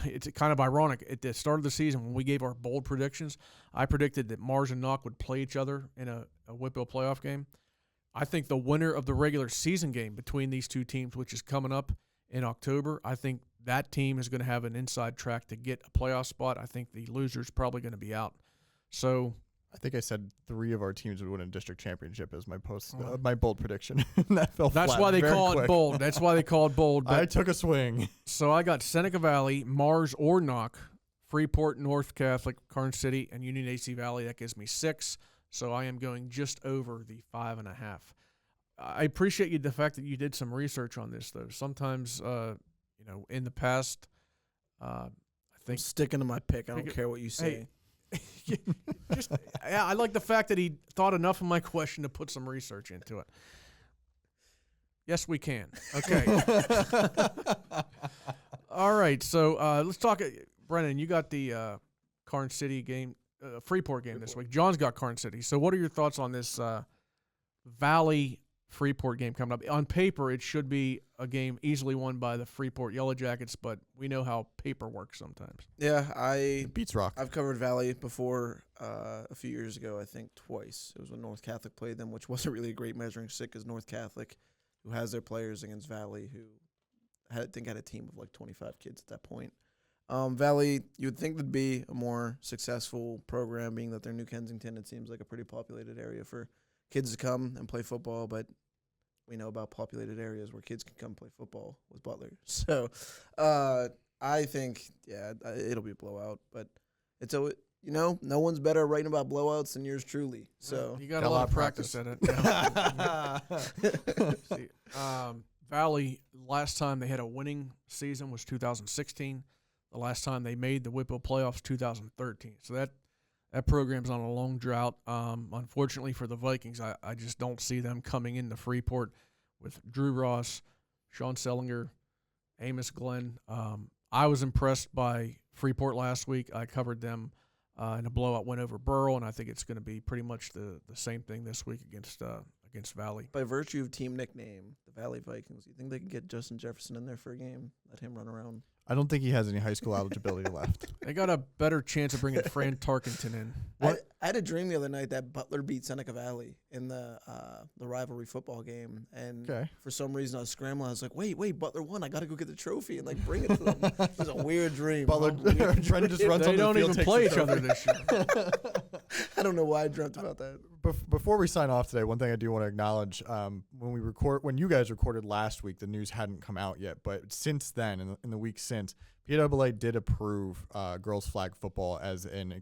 it's kind of ironic. At the start of the season, when we gave our bold predictions, I predicted that Mars and Knock would play each other in a Whitbill playoff game. I think the winner of the regular season game between these 2 teams, which is coming up in October, I think that team is going to have an inside track to get a playoff spot. I think the loser is probably going to be out. So I think I said 3 of our teams would win a district championship as my bold prediction. That fell that's flat why they very call quick. it bold. That's why they call it bold. But I took a swing. So I got Seneca Valley, Mars or Knock, Freeport, North Catholic, Karn City, and Union AC Valley. That gives me 6. So I am going just over the 5.5. I appreciate the fact that you did some research on this, though. Sometimes, in the past, I think I'm sticking to my pick. I don't care what you say. I like the fact that he thought enough of my question to put some research into it. Yes, we can. Okay. All right. So let's talk. Brennan, you got the Karn City game, Freeport game this week. John's got Karn City. So what are your thoughts on this Valley Freeport game coming up? On paper, it should be a game easily won by the Freeport Yellow Jackets, but we know how paper works sometimes. Yeah, It beats rock. I've covered Valley before a few years ago, I think twice. It was when North Catholic played them, which wasn't really a great measuring stick because North Catholic, who has their players against Valley, who had a team of like 25 kids at that point. Valley, you would think would be a more successful program, being that they're New Kensington. It seems like a pretty populated area for kids to come and play football, but we know about populated areas where kids can come play football with Butler. So I think, it'll be a blowout, but it's no one's better at writing about blowouts than yours truly. So you got a lot of practice at it. Yeah. See, Valley, last time they had a winning season was 2016. The last time they made the Whitbill playoffs, 2013. So that program's on a long drought. Unfortunately for the Vikings, I just don't see them coming into Freeport with Drew Ross, Sean Sellinger, Amos Glenn. I was impressed by Freeport last week. I covered them in a blowout win over Burrell, and I think it's going to be pretty much the same thing this week against Valley. by virtue of team nickname, the Valley Vikings, you think they can get Justin Jefferson in there for a game? Let him run around? I don't think he has any high school eligibility left. They got a better chance of bringing Fran Tarkenton in. I I had a dream the other night that Butler beat Seneca Valley in the rivalry football game, and for some reason I was scrambling. I was like, "Wait, Butler won! I got to go get the trophy and like bring it to them." It was a weird dream. Butler, Brendan just runs They on don't the field, even takes play the each other trophy. this year. I don't know why I dreamt about that. Before we sign off today, one thing I do want to acknowledge: when you guys recorded last week, the news hadn't come out yet. But since then, in the week since, PWA did approve girls flag football as an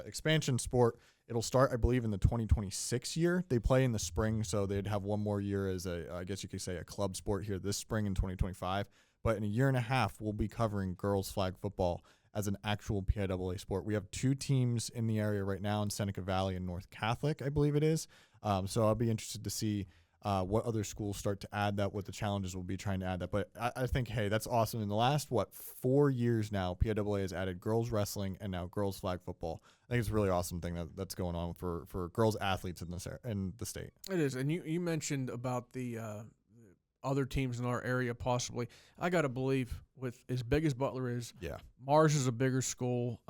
expansion sport. It'll start, I believe, in the 2026 year. They play in the spring, so they'd have one more year as I guess you could say, a club sport here this spring in 2025. But in a year and a half, we'll be covering girls flag football as an actual PIAA sport. We have 2 teams in the area right now in Seneca Valley and North Catholic, I believe it is. So I'll be interested to see what other schools start to add that, what the challenges will be trying to add that. But I think, hey, that's awesome. In the last, 4 years now, PIAA has added girls wrestling and now girls flag football. I think it's a really awesome thing that's going on for girls athletes in the state. It is. And you mentioned about the other teams in our area possibly. I got to believe with as big as Butler is, Mars is a bigger school.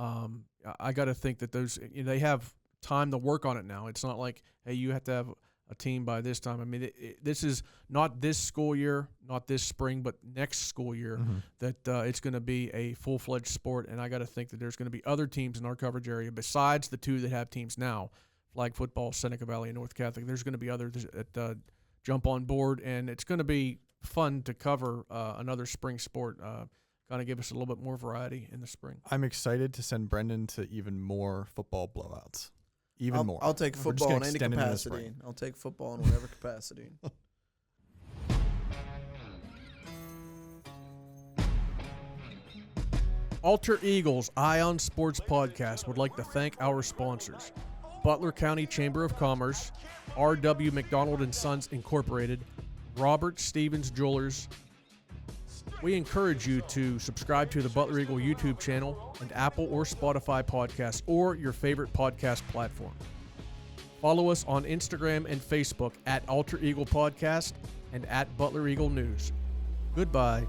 I got to think that they have time to work on it now. It's not like, hey, you have to have a team by this time. I mean, this is not this school year, not this spring, but next school year that it's going to be a full-fledged sport. And I got to think that there's going to be other teams in our coverage area besides the 2 that have teams now, flag football, Seneca Valley, and North Catholic. There's going to be others that jump on board, and it's going to be fun to cover another spring sport. Kind of give us a little bit more variety in the spring. I'm excited to send Brendan to even more football blowouts. Even more. I'll take football in any capacity. I'll take football in whatever capacity. Alter Eagles Eye on Sports podcast would like to thank our sponsors: Butler County Chamber of Commerce, R.W. McDonald & Sons Incorporated, Robert Stevens Jewelers. We encourage you to subscribe to the Butler Eagle YouTube channel and Apple or Spotify podcasts or your favorite podcast platform. Follow us on Instagram and Facebook at Alter Eagle Podcast and at Butler Eagle News. Goodbye.